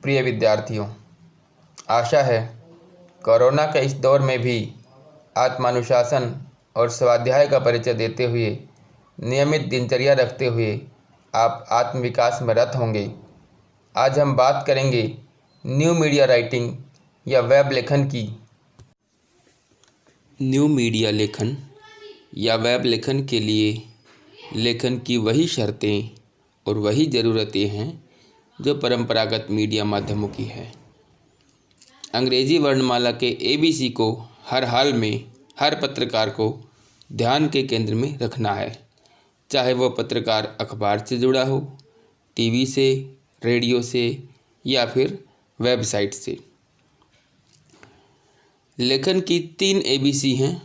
प्रिय विद्यार्थियों, आशा है कोरोना के इस दौर में भी आत्मानुशासन और स्वाध्याय का परिचय देते हुए नियमित दिनचर्या रखते हुए आप आत्मविकास में रत होंगे। आज हम बात करेंगे न्यू मीडिया राइटिंग या वेब लेखन की। न्यू मीडिया लेखन या वेब लेखन के लिए लेखन की वही शर्तें और वही ज़रूरतें हैं जो परंपरागत मीडिया माध्यमों की है। अंग्रेजी वर्णमाला के ABC को हर हाल में हर पत्रकार को ध्यान के केंद्र में रखना है, चाहे वह पत्रकार अखबार से जुड़ा हो, टीवी से, रेडियो से या फिर वेबसाइट से। लेखन की 3 ABC हैं: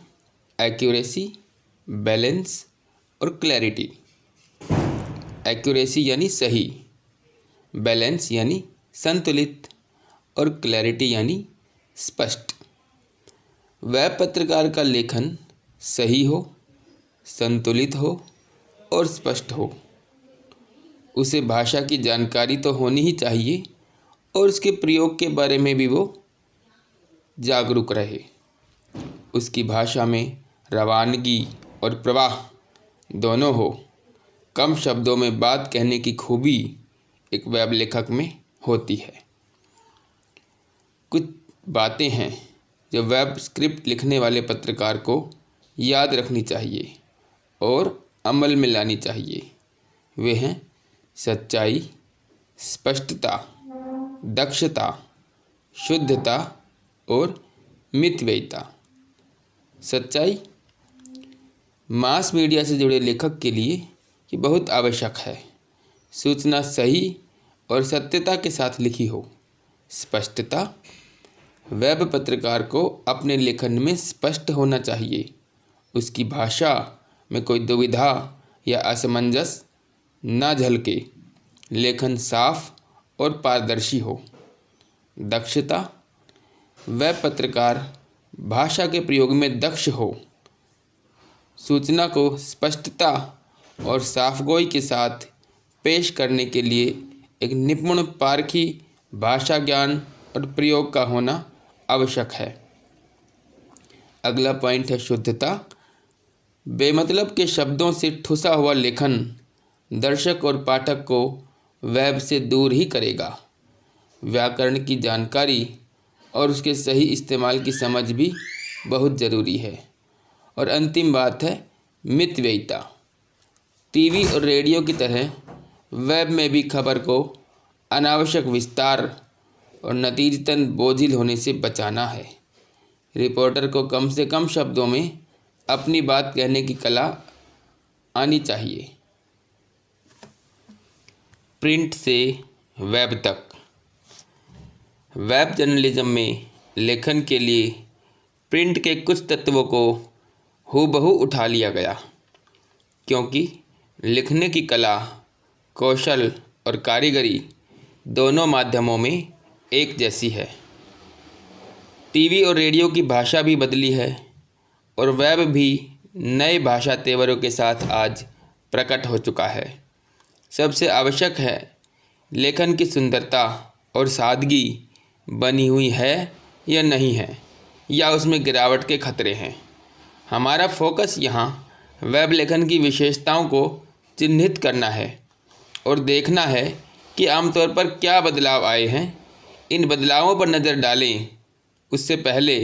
एक्यूरेसी, बैलेंस और क्लैरिटी। एक्यूरेसी यानी सही, बैलेंस यानी संतुलित और क्लैरिटी यानी स्पष्ट। वेब पत्रकार का लेखन सही हो, संतुलित हो और स्पष्ट हो। उसे भाषा की जानकारी तो होनी ही चाहिए और उसके प्रयोग के बारे में भी वो जागरूक रहे। उसकी भाषा में रवानगी और प्रवाह दोनों हो। कम शब्दों में बात कहने की खूबी एक वेब लेखक में होती है। कुछ बातें हैं जो वेब स्क्रिप्ट लिखने वाले पत्रकार को याद रखनी चाहिए और अमल में लानी चाहिए। वे हैं सच्चाई, स्पष्टता, दक्षता, शुद्धता और मितव्ययिता। सच्चाई मास मीडिया से जुड़े लेखक के लिए ये बहुत आवश्यक है। सूचना सही और सत्यता के साथ लिखी हो। स्पष्टता वेब पत्रकार को अपने लेखन में स्पष्ट होना चाहिए। उसकी भाषा में कोई दुविधा या असमंजस ना झलके। लेखन साफ और पारदर्शी हो। दक्षता वेब पत्रकार भाषा के प्रयोग में दक्ष हो। सूचना को स्पष्टता और साफगोई के साथ पेश करने के लिए एक निपुण पारखी भाषा ज्ञान और प्रयोग का होना आवश्यक है। अगला पॉइंट है शुद्धता। बेमतलब के शब्दों से ठुसा हुआ लेखन दर्शक और पाठक को वेब से दूर ही करेगा। व्याकरण की जानकारी और उसके सही इस्तेमाल की समझ भी बहुत ज़रूरी है। और अंतिम बात है मितव्ययिता। टीवी और रेडियो की तरह वेब में भी खबर को अनावश्यक विस्तार और नतीजतन बोझिल होने से बचाना है। रिपोर्टर को कम से कम शब्दों में अपनी बात कहने की कला आनी चाहिए। प्रिंट से वेब तक। वेब जर्नलिज्म में लेखन के लिए प्रिंट के कुछ तत्वों को हूबहू उठा लिया गया, क्योंकि लिखने की कला, कौशल और कारीगरी दोनों माध्यमों में एक जैसी है। टीवी और रेडियो की भाषा भी बदली है और वेब भी नए भाषा तेवरों के साथ आज प्रकट हो चुका है। सबसे आवश्यक है लेखन की सुंदरता और सादगी बनी हुई है या नहीं है, या उसमें गिरावट के खतरे हैं। हमारा फोकस यहाँ वेब लेखन की विशेषताओं को चिन्हित करना है और देखना है कि आमतौर पर क्या बदलाव आए हैं। इन बदलावों पर नज़र डालें। उससे पहले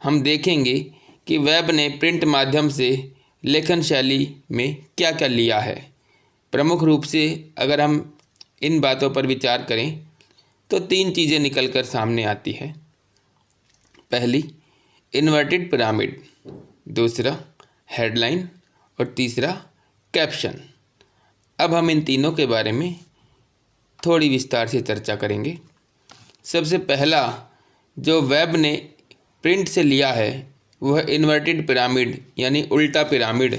हम देखेंगे कि वेब ने प्रिंट माध्यम से लेखन शैली में क्या क्या लिया है। प्रमुख रूप से अगर हम इन बातों पर विचार करें तो 3 चीज़ें निकल कर सामने आती है। पहली, इन्वर्टेड पिरामिड। दूसरा, हेडलाइन। और तीसरा, कैप्शन। अब हम इन तीनों के बारे में थोड़ी विस्तार से चर्चा करेंगे। सबसे पहला जो वेब ने प्रिंट से लिया है वह इन्वर्टेड पिरामिड यानी उल्टा पिरामिड।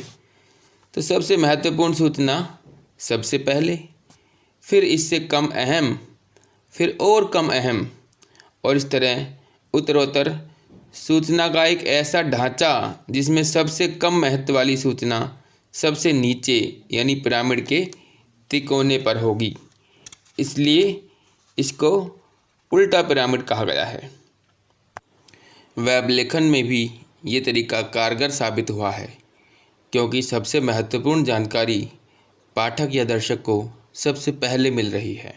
तो सबसे महत्वपूर्ण सूचना सबसे पहले, फिर इससे कम अहम, फिर और कम अहम, और इस तरह उत्तरोत्तर सूचना का एक ऐसा ढांचा जिसमें सबसे कम महत्व वाली सूचना सबसे नीचे यानी पिरामिड के तिकोने पर होगी। इसलिए इसको उल्टा पिरामिड कहा गया है। वेब लेखन में भी ये तरीका कारगर साबित हुआ है, क्योंकि सबसे महत्वपूर्ण जानकारी पाठक या दर्शक को सबसे पहले मिल रही है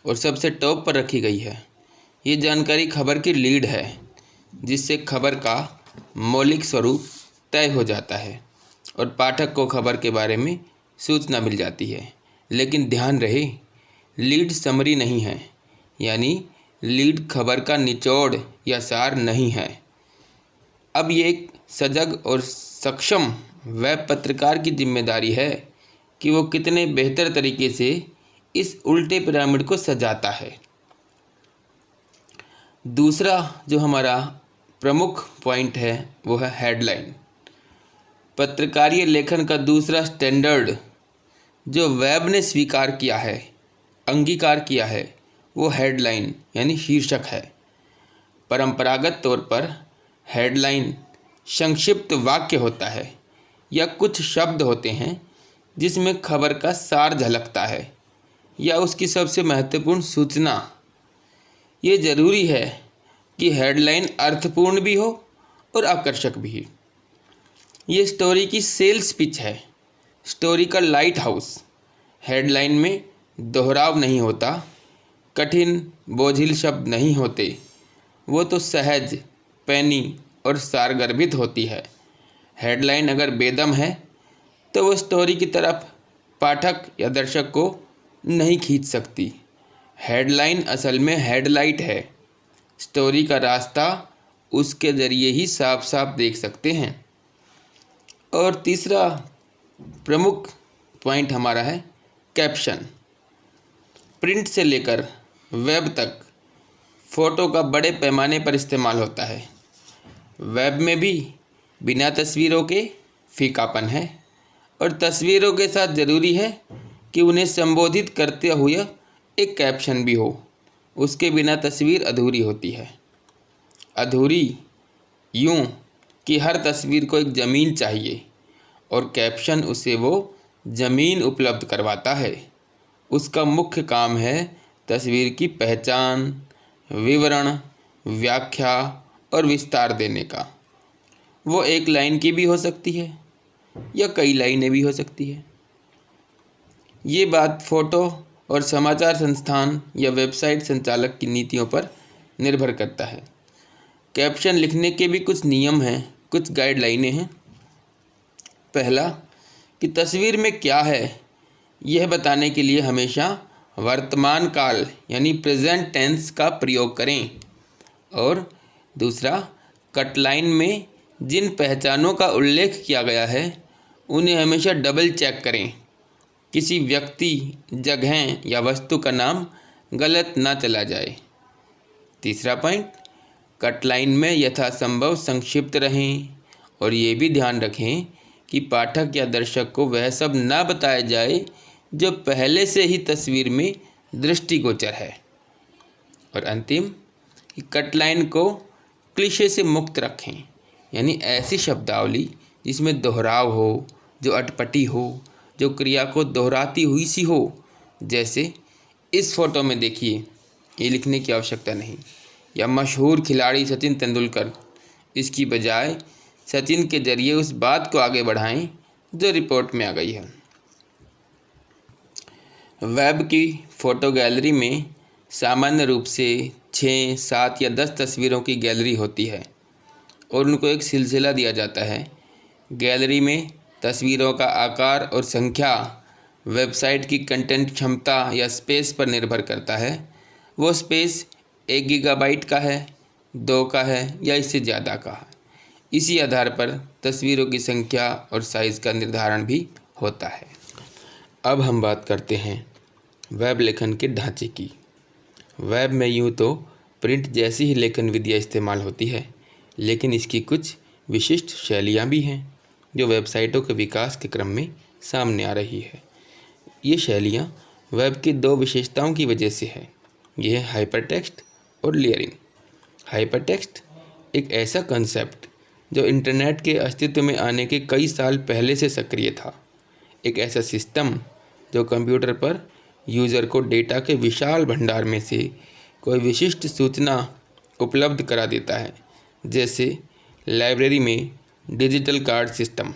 और सबसे टॉप पर रखी गई है। ये जानकारी खबर की लीड है, जिससे खबर का मौलिक स्वरूप तय हो जाता है और पाठक को खबर के बारे में सूचना मिल जाती है। लेकिन ध्यान रहे, लीड समरी नहीं है, यानी लीड खबर का निचोड़ या सार नहीं है। अब ये एक सजग और सक्षम वेब पत्रकार की जिम्मेदारी है कि वो कितने बेहतर तरीके से इस उल्टे पिरामिड को सजाता है। दूसरा जो हमारा प्रमुख पॉइंट है वो है हेडलाइन। पत्रकारीय लेखन का दूसरा स्टैंडर्ड जो वेब ने स्वीकार किया है, अंगीकार किया है, वो हेडलाइन यानी शीर्षक है। परंपरागत तौर पर हेडलाइन संक्षिप्त वाक्य होता है या कुछ शब्द होते हैं जिसमें खबर का सार झलकता है या उसकी सबसे महत्वपूर्ण सूचना। ये ज़रूरी है कि हेडलाइन अर्थपूर्ण भी हो और आकर्षक भी। ये स्टोरी की सेल्स पिच है, स्टोरी का लाइट हाउस। हेडलाइन में दोहराव नहीं होता, कठिन बोझिल शब्द नहीं होते, वो तो सहज, पैनी और सारगर्भित होती है। हेडलाइन अगर बेदम है तो वो स्टोरी की तरफ पाठक या दर्शक को नहीं खींच सकती। हेडलाइन असल में हेडलाइट है, स्टोरी का रास्ता उसके ज़रिए ही साफ साफ देख सकते हैं। और तीसरा प्रमुख पॉइंट हमारा है कैप्शन। प्रिंट से लेकर वेब तक फ़ोटो का बड़े पैमाने पर इस्तेमाल होता है। वेब में भी बिना तस्वीरों के फीकापन है और तस्वीरों के साथ ज़रूरी है कि उन्हें संबोधित करते हुए एक कैप्शन भी हो। उसके बिना तस्वीर अधूरी होती है। अधूरी यूँ कि हर तस्वीर को एक ज़मीन चाहिए और कैप्शन उसे वो ज़मीन उपलब्ध करवाता है। उसका मुख्य काम है तस्वीर की पहचान, विवरण, व्याख्या और विस्तार देने का। वो एक लाइन की भी हो सकती है या कई लाइनें भी हो सकती है। ये बात फ़ोटो और समाचार संस्थान या वेबसाइट संचालक की नीतियों पर निर्भर करता है। कैप्शन लिखने के भी कुछ नियम हैं, कुछ गाइडलाइनें हैं। पहला कि तस्वीर में क्या है यह बताने के लिए हमेशा वर्तमान काल यानी प्रेजेंट टेंस का प्रयोग करें। और दूसरा, कटलाइन में जिन पहचानों का उल्लेख किया गया है उन्हें हमेशा डबल चेक करें, किसी व्यक्ति, जगह या वस्तु का नाम गलत ना चला जाए। तीसरा पॉइंट, कटलाइन में यथासंभव संक्षिप्त रहें और ये भी ध्यान रखें कि पाठक या दर्शक को वह सब ना बताया जाए जो पहले से ही तस्वीर में दृष्टिगोचर है। और अंतिम, कटलाइन को क्लिशे से मुक्त रखें, यानी ऐसी शब्दावली जिसमें दोहराव हो, जो अटपटी हो, जो क्रिया को दोहराती हुई सी हो। जैसे इस फोटो में देखिए, ये लिखने की आवश्यकता नहीं, या मशहूर खिलाड़ी सचिन तेंदुलकर। इसकी बजाय सचिन के जरिए उस बात को आगे बढ़ाएं जो रिपोर्ट में आ गई है। वेब की फ़ोटो गैलरी में सामान्य रूप से 6, 7 या 10 तस्वीरों की गैलरी होती है और उनको एक सिलसिला दिया जाता है। गैलरी में तस्वीरों का आकार और संख्या वेबसाइट की कंटेंट क्षमता या स्पेस पर निर्भर करता है। वो स्पेस 1 गीगाबाइट का है, 2 का है या इससे ज़्यादा का है। इसी आधार पर तस्वीरों की संख्या और साइज़ का निर्धारण भी होता है। अब हम बात करते हैं वेब लेखन के ढांचे की। वेब में यूँ तो प्रिंट जैसी ही लेखन विधियाँ इस्तेमाल होती है, लेकिन इसकी कुछ विशिष्ट शैलियाँ भी हैं जो वेबसाइटों के विकास के क्रम में सामने आ रही है। ये शैलियाँ वेब की 2 विशेषताओं की वजह से है। ये है हाइपरटेक्स्ट और लेयरिंग। हाइपरटेक्स्ट एक ऐसा कंसेप्ट जो इंटरनेट के अस्तित्व में आने के कई साल पहले से सक्रिय था। एक ऐसा सिस्टम जो कंप्यूटर पर यूज़र को डेटा के विशाल भंडार में से कोई विशिष्ट सूचना उपलब्ध करा देता है, जैसे लाइब्रेरी में digital card system.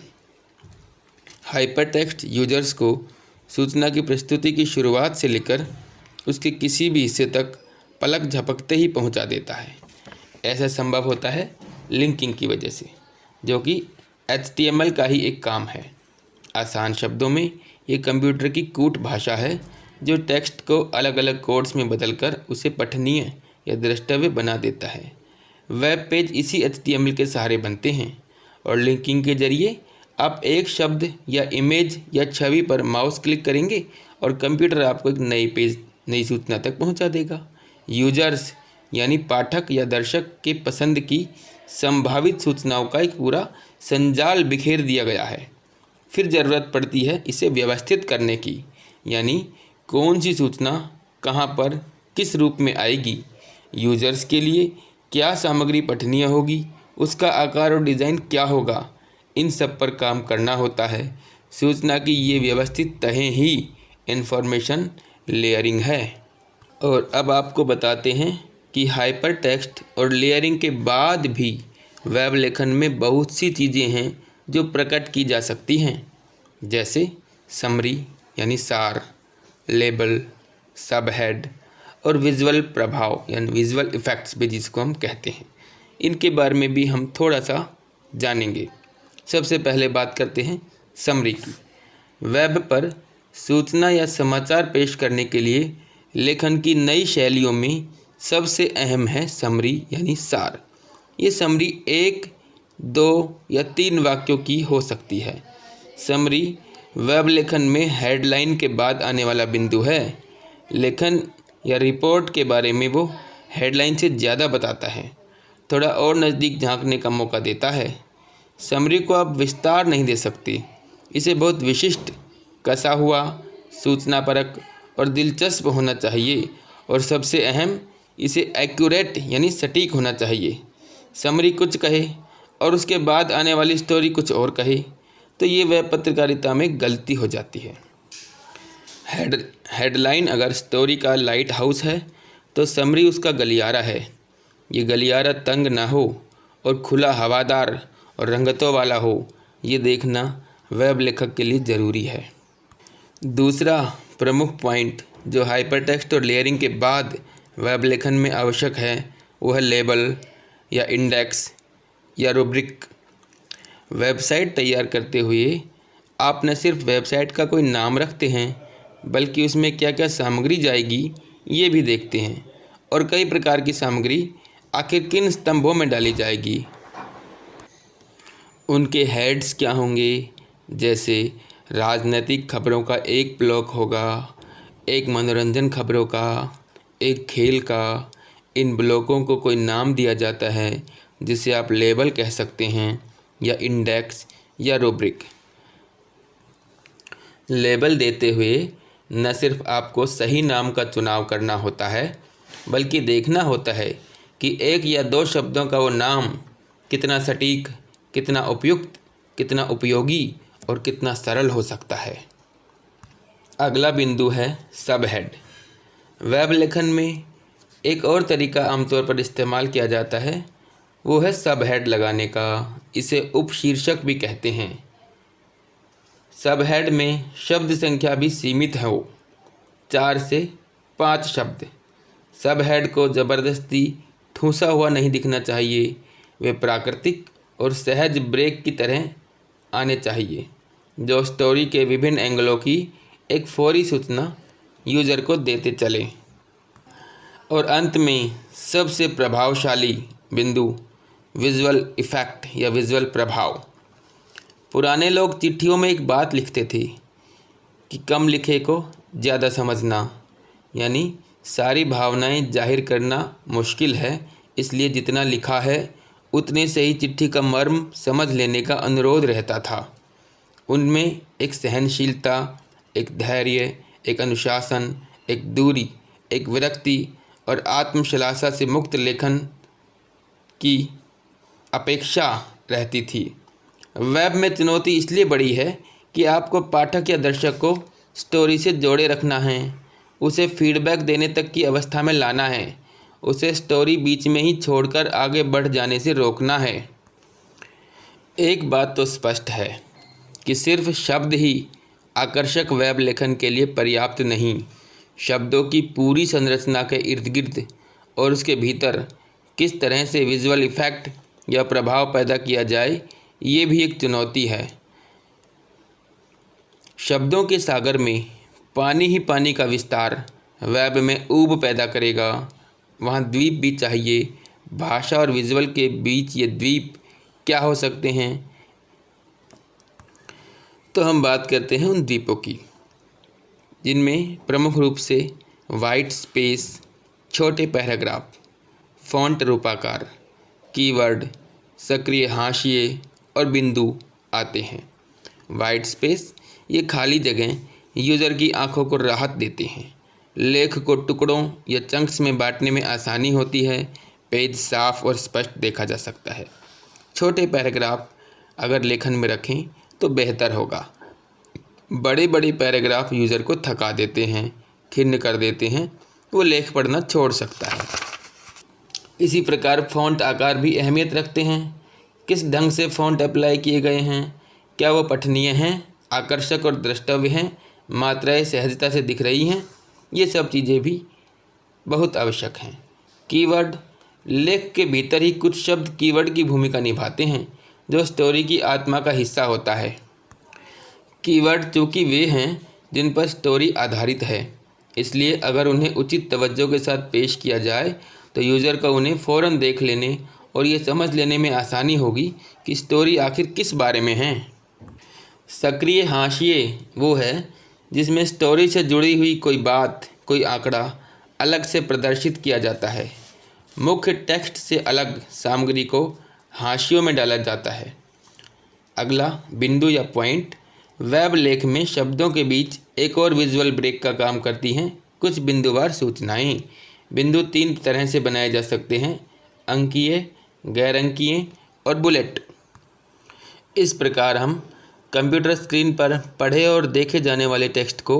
Hypertext users को सूचना की प्रस्तुति की शुरुआत से लेकर उसके किसी भी हिस्से तक पलक झपकते ही पहुंचा देता है। ऐसा संभव होता है लिंकिंग की वजह से, जो कि HTML का ही एक काम है। आसान शब्दों में ये कंप्यूटर की कूट भाषा है जो टेक्स्ट को अलग अलग कोड्स में बदलकर उसे पठनीय या द्रष्टव्य बना देता है। वेब पेज इसी HTML के सहारे बनते हैं और लिंकिंग के जरिए आप एक शब्द या इमेज या छवि पर माउस क्लिक करेंगे और कंप्यूटर आपको एक नई सूचना तक पहुंचा देगा। यूजर्स यानी पाठक या दर्शक के पसंद की संभावित सूचनाओं का एक पूरा संजाल बिखेर दिया गया है। फिर ज़रूरत पड़ती है इसे व्यवस्थित करने की, यानी कौन सी सूचना कहाँ पर किस रूप में आएगी, यूजर्स के लिए क्या सामग्री पठनीय होगी, उसका आकार और डिज़ाइन क्या होगा, इन सब पर काम करना होता है। सूचना की ये व्यवस्थित तहें ही इंफॉर्मेशन लेयरिंग है। और अब आपको बताते हैं कि हाइपर टेक्स्ट और लेयरिंग के बाद भी वेब लेखन में बहुत सी चीज़ें हैं जो प्रकट की जा सकती हैं, जैसे समरी यानी सार, लेबल, सब हेड और विजुअल प्रभाव यानी विजुअल इफ़ेक्ट्स भी जिसको हम कहते हैं। इनके बारे में भी हम थोड़ा सा जानेंगे। सबसे पहले बात करते हैं समरी की। वेब पर सूचना या समाचार पेश करने के लिए लेखन की नई शैलियों में सबसे अहम है समरी यानी सार। ये समरी 1, 2 या 3 वाक्यों की हो सकती है। समरी वेब लेखन में हेडलाइन के बाद आने वाला बिंदु है। लेखन या रिपोर्ट के बारे में वो हेडलाइन से ज़्यादा बताता है, थोड़ा और नज़दीक झांकने का मौका देता है। समरी को आप विस्तार नहीं दे सकते, इसे बहुत विशिष्ट, कसा हुआ, सूचनापरक और दिलचस्प होना चाहिए, और सबसे अहम इसे एक्यूरेट यानी सटीक होना चाहिए। समरी कुछ कहे और उसके बाद आने वाली स्टोरी कुछ और कहे तो ये वेब पत्रकारिता में गलती हो जाती है। हेडलाइन अगर स्टोरी का लाइट हाउस है तो समरी उसका गलियारा है। ये गलियारा तंग ना हो और खुला, हवादार और रंगतों वाला हो, ये देखना वेब लेखक के लिए ज़रूरी है। दूसरा प्रमुख पॉइंट जो हाइपरटेक्स्ट और लेयरिंग के बाद वेब लेखन में आवश्यक है वो है लेबल या इंडेक्स या रूब्रिक। वेबसाइट तैयार करते हुए आप न सिर्फ वेबसाइट का कोई नाम रखते हैं बल्कि उसमें क्या क्या सामग्री जाएगी ये भी देखते हैं, और कई प्रकार की सामग्री आखिर किन स्तंभों में डाली जाएगी, उनके हेड्स क्या होंगे। जैसे राजनीतिक खबरों का एक ब्लॉक होगा, एक मनोरंजन खबरों का, एक खेल का। इन ब्लॉकों को कोई नाम दिया जाता है जिसे आप लेबल कह सकते हैं या इंडेक्स या रूब्रिक। लेबल देते हुए न सिर्फ आपको सही नाम का चुनाव करना होता है बल्कि देखना होता है कि 1 या 2 शब्दों का वो नाम कितना सटीक, कितना उपयुक्त, कितना उपयोगी और कितना सरल हो सकता है। अगला बिंदु है सब हेड। वेब लेखन में एक और तरीका आमतौर पर इस्तेमाल किया जाता है वो है सब हेड लगाने का। इसे उपशीर्षक भी कहते हैं। सब हेड में शब्द संख्या भी सीमित हो, 4 से 5 शब्द। सब हेड को ज़बरदस्ती ठूंसा हुआ नहीं दिखना चाहिए, वे प्राकृतिक और सहज ब्रेक की तरह आने चाहिए जो स्टोरी के विभिन्न एंगलों की एक फौरी सूचना यूज़र को देते चले। और अंत में सबसे प्रभावशाली बिंदु विजुअल इफ़ेक्ट या विजुअल प्रभाव। पुराने लोग चिट्ठियों में एक बात लिखते थे कि कम लिखे को ज़्यादा समझना, यानी सारी भावनाएं जाहिर करना मुश्किल है, इसलिए जितना लिखा है उतने से ही चिट्ठी का मर्म समझ लेने का अनुरोध रहता था। उनमें एक सहनशीलता, एक धैर्य, एक अनुशासन, एक दूरी, एक विरक्ति और आत्मश्लाघा से मुक्त लेखन की अपेक्षा रहती थी। वेब में चुनौती इसलिए बड़ी है कि आपको पाठक या दर्शक को स्टोरी से जोड़े रखना है, उसे फीडबैक देने तक की अवस्था में लाना है, उसे स्टोरी बीच में ही छोड़कर आगे बढ़ जाने से रोकना है। एक बात तो स्पष्ट है कि सिर्फ शब्द ही आकर्षक वेब लेखन के लिए पर्याप्त नहीं। शब्दों की पूरी संरचना के इर्द गिर्द और उसके भीतर किस तरह से विजुअल इफ़ेक्ट या प्रभाव पैदा किया जाए, ये भी एक चुनौती है। शब्दों के सागर में पानी ही पानी का विस्तार वेब में ऊब पैदा करेगा। वहाँ द्वीप भी चाहिए। भाषा और विजुअल के बीच ये द्वीप क्या हो सकते हैं? तो हम बात करते हैं उन द्वीपों की, जिनमें प्रमुख रूप से वाइट स्पेस, छोटे पैराग्राफ, फ़ॉन्ट रूपाकार, कीवर्ड, सक्रिय हाशिए और बिंदु आते हैं। वाइट स्पेस, ये खाली जगह यूज़र की आंखों को राहत देते हैं। लेख को टुकड़ों या चंक्स में बांटने में आसानी होती है। पेज साफ और स्पष्ट देखा जा सकता है। छोटे पैराग्राफ अगर लेखन में रखें तो बेहतर होगा। बड़े बड़े पैराग्राफ यूज़र को थका देते हैं, खिन्न कर देते हैं, वो लेख पढ़ना छोड़ सकता है। इसी प्रकार फ़ॉन्ट आकार भी अहमियत रखते हैं। किस ढंग से फ़ॉन्ट अप्लाई किए गए हैं, क्या वो पठनीय हैं, आकर्षक और द्रष्टव्य हैं, मात्राएं सहजता से दिख रही हैं, ये सब चीज़ें भी बहुत आवश्यक हैं। कीवर्ड, लेख के भीतर ही कुछ शब्द कीवर्ड की भूमिका निभाते हैं, जो स्टोरी की आत्मा का हिस्सा होता है। कीवर्ड चूँकि वे हैं जिन पर स्टोरी आधारित है, इसलिए अगर उन्हें उचित तवज्जो के साथ पेश किया जाए तो यूज़र को उन्हें फ़ौरन देख लेने और ये समझ लेने में आसानी होगी कि स्टोरी आखिर किस बारे में है। सक्रिय हाशिए वो है जिसमें स्टोरी से जुड़ी हुई कोई बात, कोई आंकड़ा अलग से प्रदर्शित किया जाता है। मुख्य टेक्स्ट से अलग सामग्री को हाशियों में डाला जाता है। अगला बिंदु या पॉइंट, वेब लेख में शब्दों के बीच एक और विजुअल ब्रेक का काम करती हैं कुछ बिंदुवार सूचनाएं। बिंदु 3 तरह से बनाए जा सकते हैं: अंकीय, गैर अंकीय और बुलेट। इस प्रकार हम कंप्यूटर स्क्रीन पर पढ़े और देखे जाने वाले टेक्स्ट को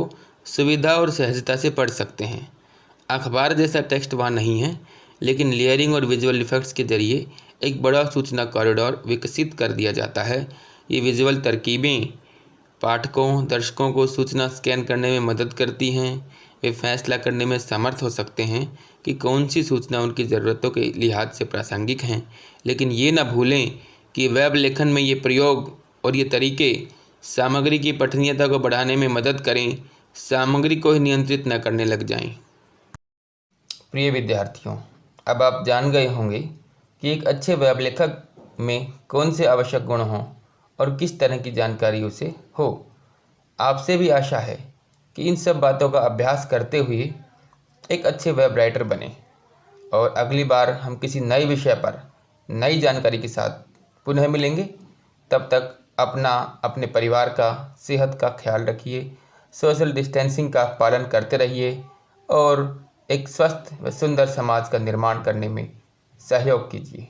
सुविधा और सहजता से पढ़ सकते हैं। अखबार जैसा टेक्स्ट वहाँ नहीं है, लेकिन लेयरिंग और विजुअल इफ़ेक्ट्स के जरिए एक बड़ा सूचना कॉरिडोर विकसित कर दिया जाता है। ये विजुअल तरकीबें पाठकों, दर्शकों को सूचना स्कैन करने में मदद करती हैं। वे फैसला करने में समर्थ हो सकते हैं कि कौन सी सूचना उनकी ज़रूरतों के लिहाज से प्रासंगिक हैं। लेकिन ये न भूलें कि वेब लेखन में ये प्रयोग और ये तरीके सामग्री की पठनीयता को बढ़ाने में मदद करें, सामग्री को ही नियंत्रित न करने लग जाएं। प्रिय विद्यार्थियों, अब आप जान गए होंगे कि एक अच्छे वेब लेखक में कौन से आवश्यक गुण हों और किस तरह की जानकारी उसे हो। आपसे भी आशा है कि इन सब बातों का अभ्यास करते हुए एक अच्छे वेब राइटर बने और अगली बार हम किसी नए विषय पर नई जानकारी के साथ पुनः मिलेंगे। तब तक अपना, अपने परिवार का, सेहत का ख्याल रखिए, सोशल डिस्टेंसिंग का पालन करते रहिए और एक स्वस्थ व सुंदर समाज का निर्माण करने में सहयोग कीजिए।